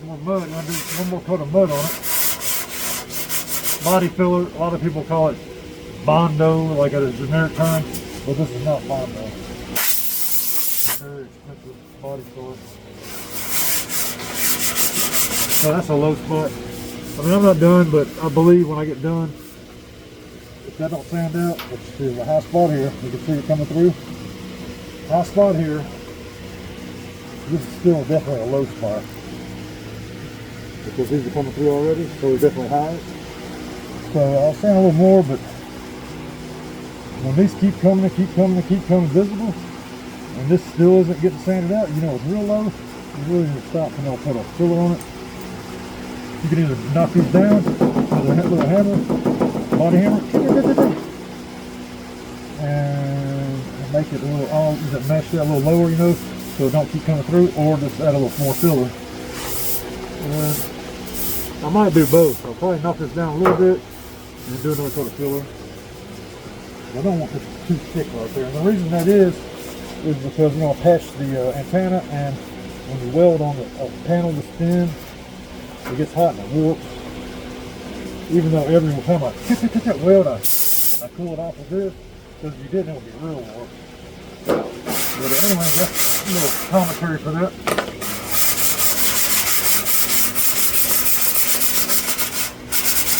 more mud. I'm gonna do one more coat of mud on it. Body filler. A lot of people call it Bondo, like a generic term, but this is not Bondo. Very expensive body filler. So that's a low spot. I mean, I'm not done, but I believe when I get done, if that don't sand out, which is a high spot here, you can see it coming through. High spot here. This is still definitely a low spot because these are coming through already, so it's definitely high. So I'll sand a little more, but when these keep coming and keep coming and keep coming visible, and this still isn't getting sanded out, you know it's real low, you really need to stop and I'll put a filler on it. You can either knock these down with a little hammer, body hammer, and make it a little, mesh that a little lower, you know, so it don't keep coming through, or just add a little more filler. I might do both. I'll probably knock this down a little bit and do another coat of filler. I don't want this too thick right there. And the reason that is because we're going to patch the antenna, and when you weld on the panel to spin, it gets hot and it warps. Even though every time I weld, I cool it off with this, because if you didn't, it would be real warped. But anyway, that's a little commentary for that.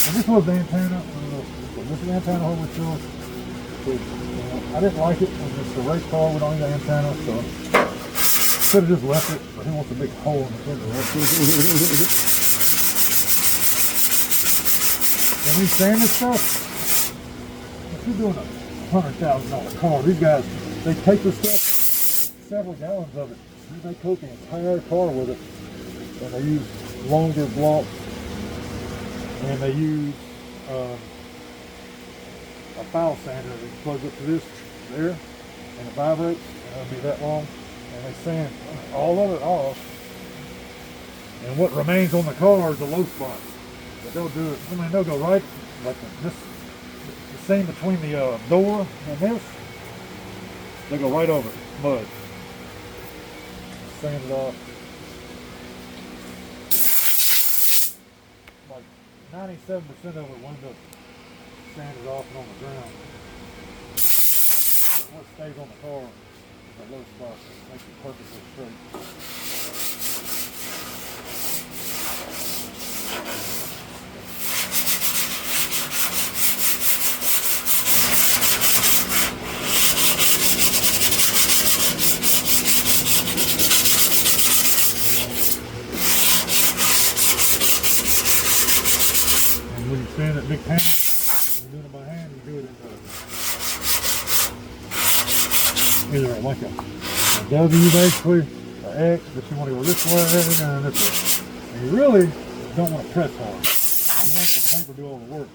And this was the antenna. This is the antenna hole we filled. I didn't like it. It's a race car. We don't need an antenna, so could have just left it. But he wants a big hole in the center. When we sand this stuff, if you're doing a $100,000 car, these guys, they take this stuff, several gallons of it, and they coat the entire car with it, and they use longer blocks, and they use a file sander that plugs up to this there, and it vibrates, and it'll be that long, and they sand all of it off, and what remains on the car is a low spot. But they'll do it, I mean, they'll go right, like this, the seam between the door and this, they'll go right over it, mud. Sand it off. Like 97% of it winds up sanded off and on the ground. But what stays on the car is a low spot that makes it perfectly straight. When you stand that big panel, you're doing it by hand, you do it in either like a W basically, or X, but you want to go this way and this way. And you really don't want to press hard. You want the paper to do all the work.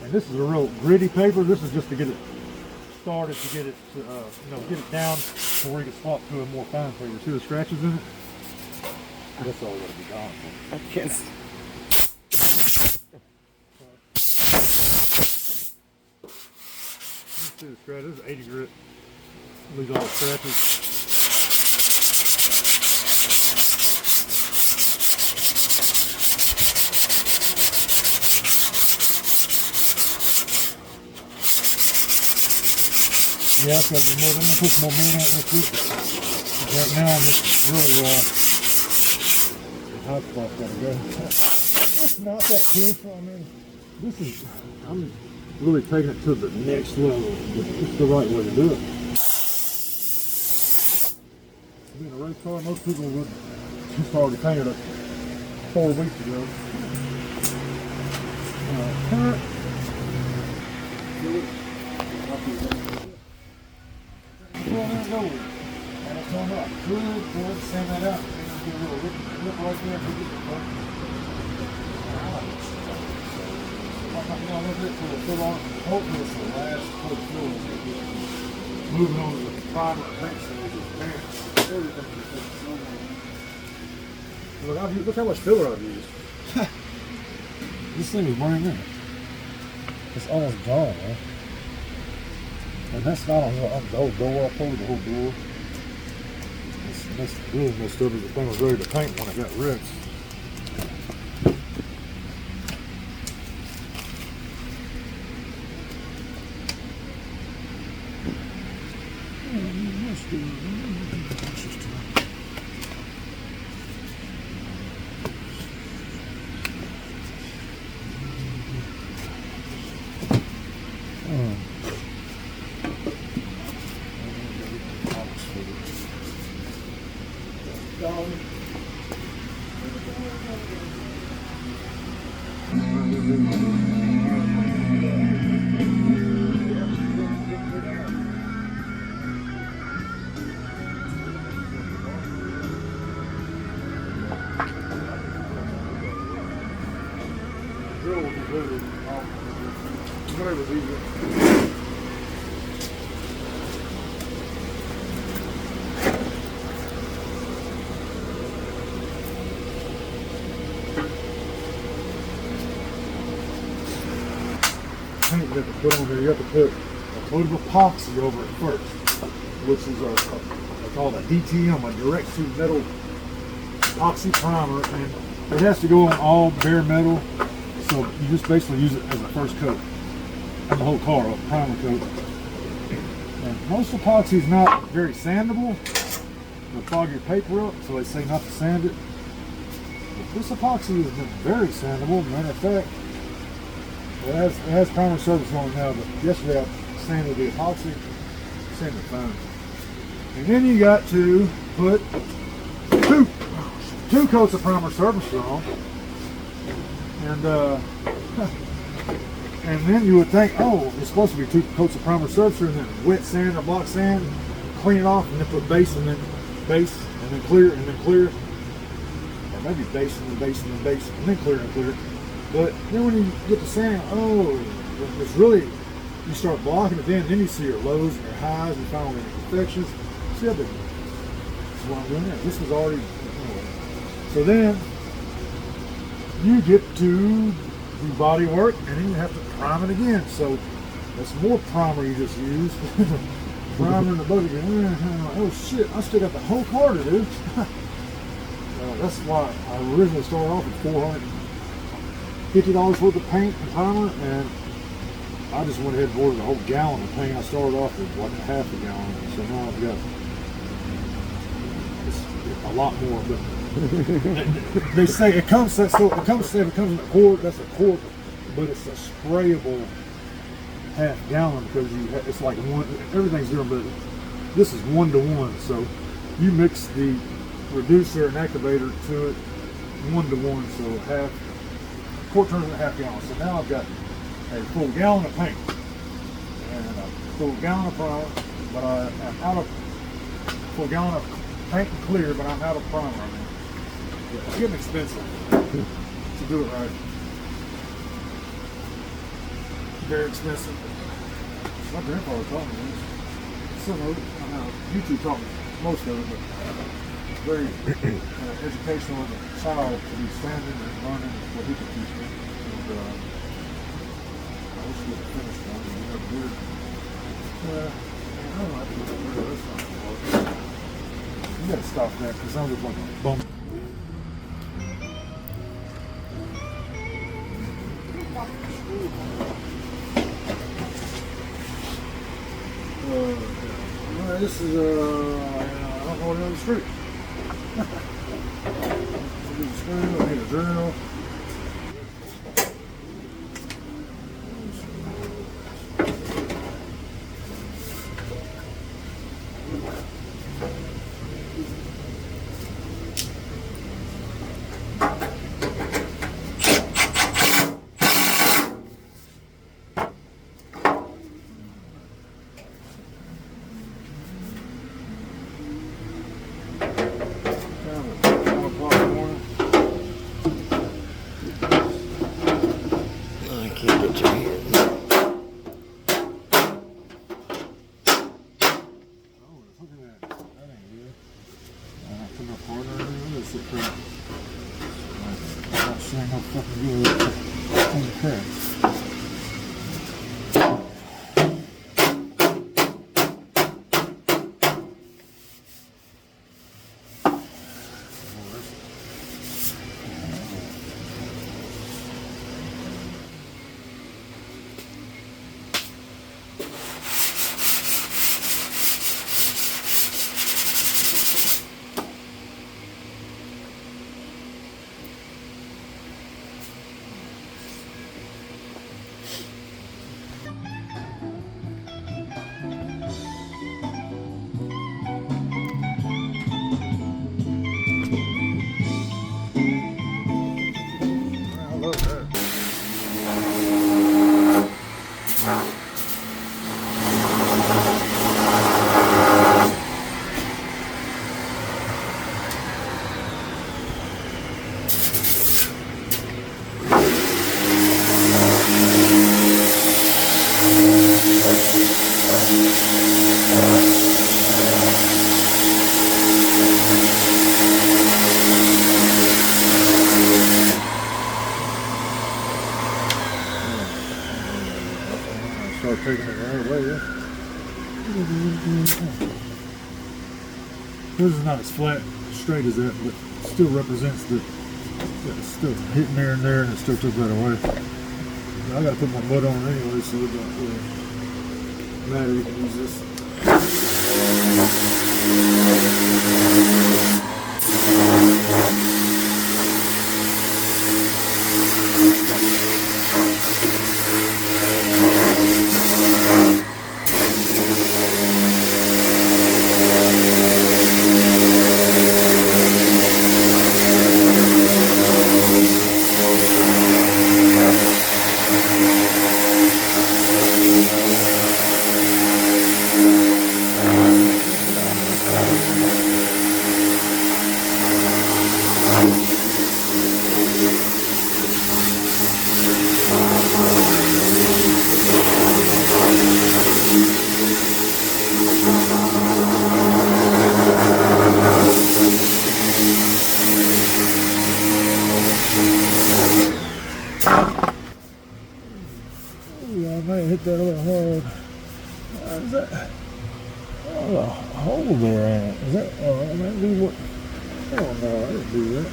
And this is a real gritty paper. This is just to get it started, to get it to, get it down to where you can swap to a more fine paper. See the scratches in it? That's all got to be gone. I can't. See the scratch, this is 80 grit. Lose all the scratches. Yeah, I've got to be more. I'm going to put some more meat on it next week. Right now I'm just really the hot spot's got to go. It's not that close. I mean, this is, I'm really taking it to the next level. It's the right way to do it. Being a race car, most people would just already painted it 4 weeks ago. Current. And it's on up. Good, sand that out. Get a little lip right there. Hopefully it's the last coat of fluid. Moving on to the primer paint stage. Look how much filler I've used. This thing is brand new. It's almost gone, man. And that's not on the whole door. I pulled the whole door. That's really messed up. The thing was ready to paint when it got wrecked. Whatever's easier. Paint you have to put on there, you have to put a coat of epoxy over it first, which is I call it a DTM, a direct to metal epoxy primer, and it has to go on all bare metal, so you just basically use it as a first coat on the whole car, a primer coat. And most epoxy is not very sandable, it'll fog your paper up, so they say not to sand it. But this epoxy has been very sandable. Matter of fact, it has primer surface on it now, but yesterday I sanded the epoxy, sanded it fine. And then you got to put two coats of primer surface on, and then you would think, oh, it's supposed to be 2 coats of primer surface, and then wet sand or block sand, clean it off, and then put base, and then clear, and then clear, or maybe base and then base and then base, and then clear and clear. But then when you get to sand, oh, it's really, you start blocking it in, then you see your lows and your highs, and finally imperfections. See how big? That's what I'm doing there. This was already. So then you get to do body work, and then you have to prime it again. So that's more primer you just use. Primer in the boat again. Oh shit, I still got the whole car to do. That's why I originally started off with $450 worth of paint and primer, and I just went ahead and ordered a whole gallon of paint. I started off with like half a gallon, so now I've got a lot more. But they say it comes in a quart. That's a quart, but it's a sprayable half gallon because it's like one. Everything's different, but this is 1-to-1. So you mix the reducer and activator to it 1-to-1. So quart turns into half gallon. So now I've got a full gallon of paint and a full gallon of primer, but I'm out of full gallon of paint and clear, but I'm out of primer. I mean, it's getting expensive to do it right. Very expensive. My grandfather taught me this. Some of it, YouTube taught me most of it, but very educational as a child to be standing and learning what he could teach me. And, I wish we had finished one. We have weird. I don't know. I think it's not. You gotta stop that because I look like a bum. This is I don't know what on the street. I need a screw, I need a drill. taking it right away. Yeah. This is not as flat, straight as that, but still represents the it's still hitting there and there, and it still took that away. I gotta put my mud on it anyway, so it don't really matter. You can use this. Hit that a little hard. Is that? Oh, a hole there in it. Is that? Oh, that might be what? Oh no, I didn't do that.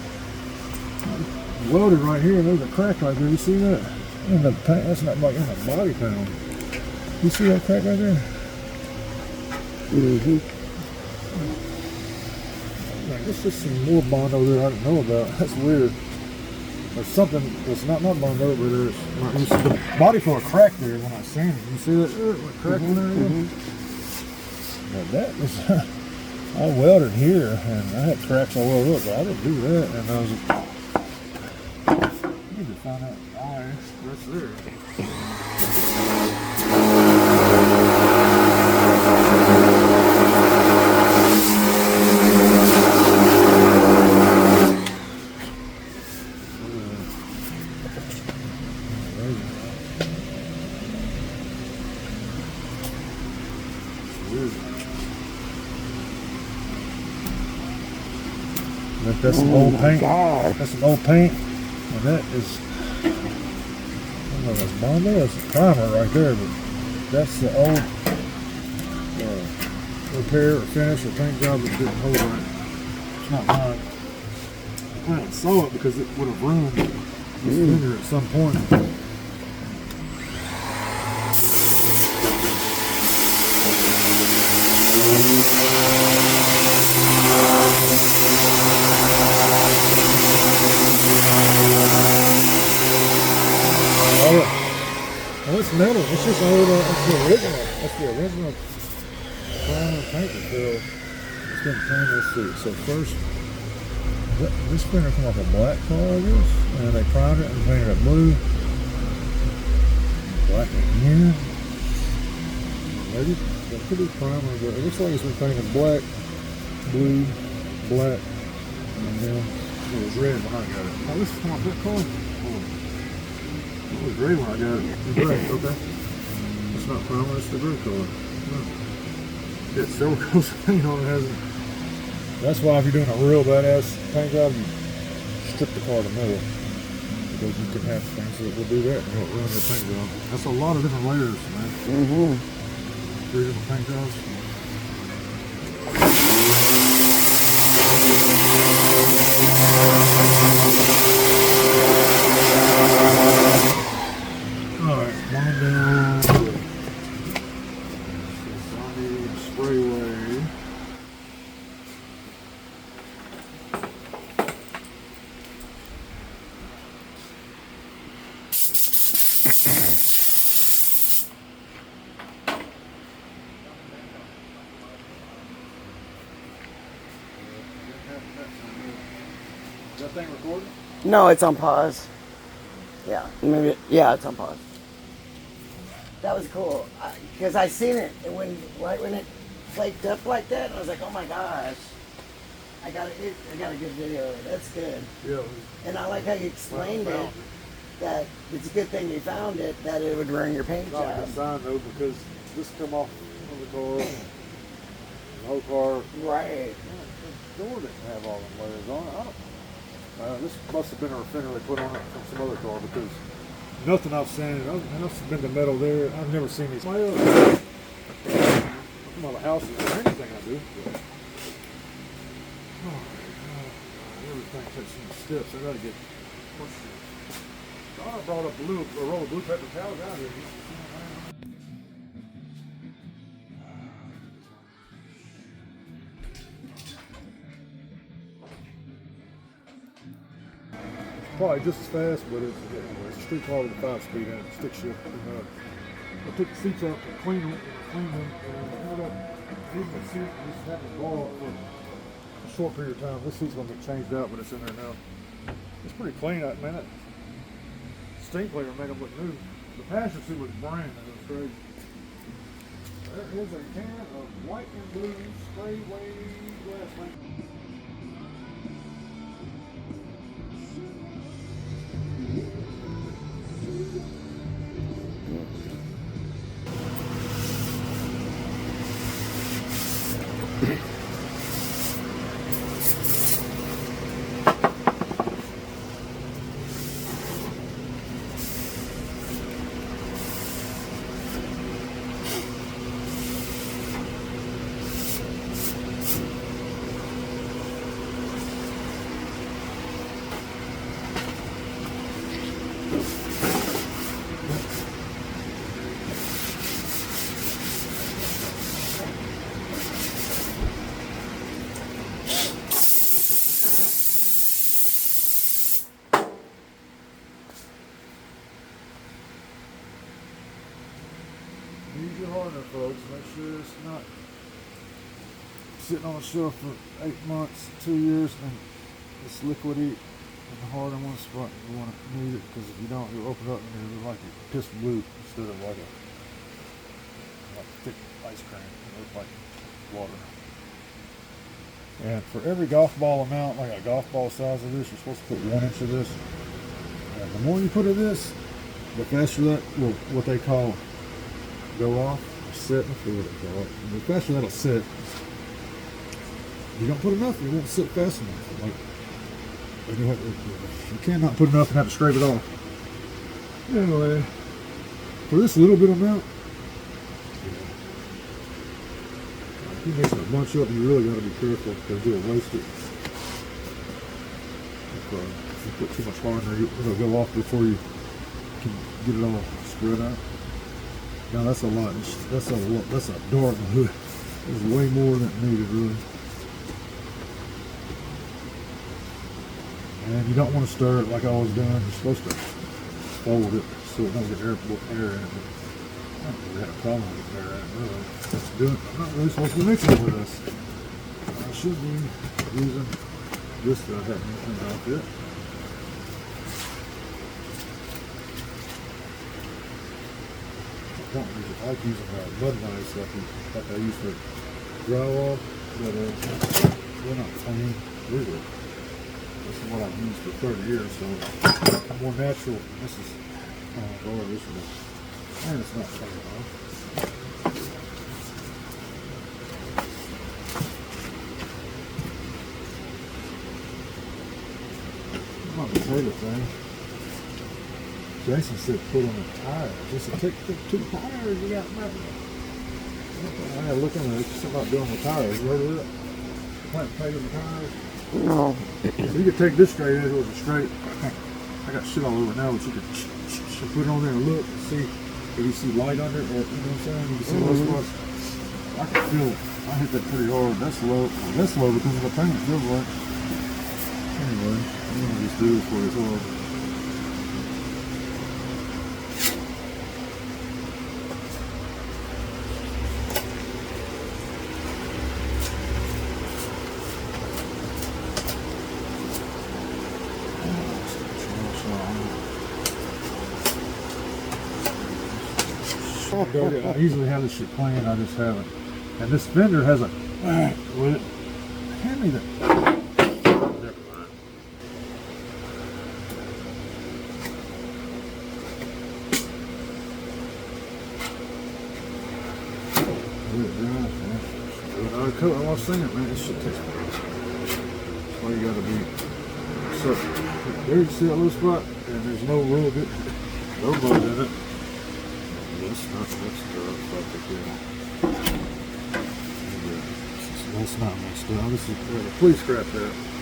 Welded right here. There's a crack right there. You see that? In the paint. That's not like in the body panel. You see that crack right there? Mm-hmm. There's just some more Bondo there I didn't know about. That's weird. There's something that's not Bondo, but there's you see the body floor crack there when I sand it. You see that crack in there? Now that was I welded here and I had cracks all over it, but I didn't do that. And I need to find out why that's there. That's some old paint. God. That's some old paint. And that is, I don't know if that's Bondo, that's a primer right there, but that's the old repair or finish or paint job that didn't hold right. It's not mine. I didn't saw it because it would have ruined this fender at some point. Well, it's metal. It's just old. That's the original. That's the original primer paint refill. It's been cleaned. Let's see. So first, this fender come off a black car, I guess, and they primed it and painted it blue, black again. Maybe that could be primer, but it looks like it's been painted black, blue, black, and then it was red when I got it. Oh, this come off that car. It was gray when I got it. It's gray, okay. It's not primer, it's the gray color. Got several coats of paint on it, hasn't it? That's why if you're doing a real badass paint job, you strip the car to the middle. Because you can have things that will do that and it'll ruin the paint job. That's a lot of different layers, man. Mm-hmm. 3 different paint jobs. Alright, Bondo Sprayway. Is that thing recording? No, it's on pause. Yeah, maybe. Yeah, it's on pause. That was cool because I seen it right when it flaked up like that. And I was like, oh my gosh, I got a good video of it. That's good. Yeah. And I like how you explained it. That it's a good thing you found it. That it would ruin your paint Not a job. good sign though, because this come off of the car. The whole car. Right. The door didn't have all them layers on it. I don't know. This must have been a fender they put on it from some other car because Nothing I've sanded. I've been to metal there. I've never seen these. My I'm about the houses or anything I do. Everything takes some steps. I gotta get. I brought a roll of blue paper towels out here. Probably just as fast, but it's a street car with a 5-speed and a stick shift. And, I took the seats out to clean them, and even the seat just happened to borrow it for a short period of time. This seat's gonna get changed out, but it's in there now. It's pretty clean, man. That steam cleaner made them look new. The passenger seat looks brand new. It's crazy. There is a can of white and blue spray wave glass paint. Use your hardener, folks. Make sure it's not sitting on a shelf for 8 months, 2 years, and it's liquidy and the hard in one spot. You want to need it, because if you don't, you'll open it up and it'll look like a pistol blue instead of like a thick ice cream. It looks like water. And for every golf ball amount, like a golf ball size of this, you're supposed to put 1 inch of this. And the more you put of this, the faster that will, what they call, go off, set, I forget what they call it. And the faster that'll set, you don't put enough, it won't sit fast enough. Like, you cannot put enough and have to scrape it off. Anyway, for this little bit amount, if you mix a bunch up, you really got to be careful because you'll waste it. If you put too much hardener, it'll go off before you can get it all spread out. Now that's a lot. That's a dark blue. There's way more than needed, really. And you don't want to stir it like I was doing. You're supposed to fold it so it don't get air in it. I don't really have a problem with air in it, really. I'm not really supposed to be mixing it with this. I should be using this that I haven't cleaned off yet. I like using mud knives like I use for drywall, but they're not clean, really. This is what I've used for 30 years, so more natural. This is, oh Lord, this is, and it's not clean enough. My potato thing. Jason said put on the tires. Just to take the 2 tires you got. I gotta look into it. It's something about doing with tires. You heard of that? Plant potatoes with tires? No. So you could take this straight edge with a straight. I got shit all over now, but you could put it on there and look and see if you see light under it, or you know what I'm saying? You can see those spots. I can feel it. I hit that pretty hard. That's low. That's low because of the paint. It feels like. Anyway, I'm gonna just do this for it's hard. I usually have this shit clean, I just haven't. And this fender has a with it. Hand me that. Never mind. I was saying, man, this shit takes forever. That's why you gotta be. So there you see that little spot, and there's no real good. No mud in it. That's not fuck it, yeah. That's not messed up. This is, please scrap that.